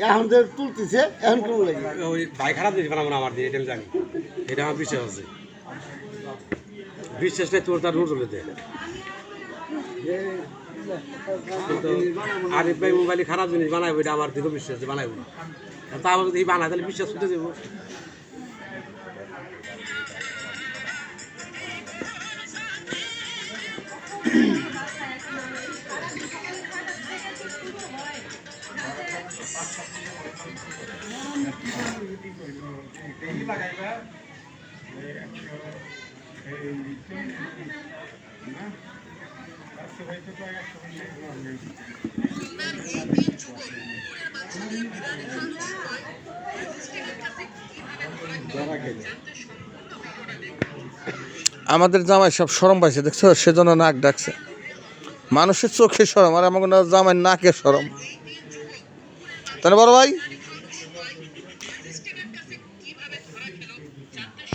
এখন যে তুলতেছে এখন কেমন লাগে? ওই ভাই খারাপ জিনিস বানাবো না আমার দিয়ে, এটা আমি জানি, এটা আমার বিশ্বাস আছে। বিশ্বাসটাই তোর তার রোজ হলে দেয়। আরিফ ভাই মোবাইলে খারাপ জিনিস বানাবো, এটা আমার দৃঢ় বিশ্বাস যে বানাবো না। তা আমার যদি বানায় তাহলে বিশ্বাস করতে যাবো। আমাদের জামাই সব শরম পাইছে, দেখছো, সেজন্য নাক ডাকছে। মানুষের চোখে শরম, আর আমাকে জামাই নাকে শরম। তাহলে বড় ভাই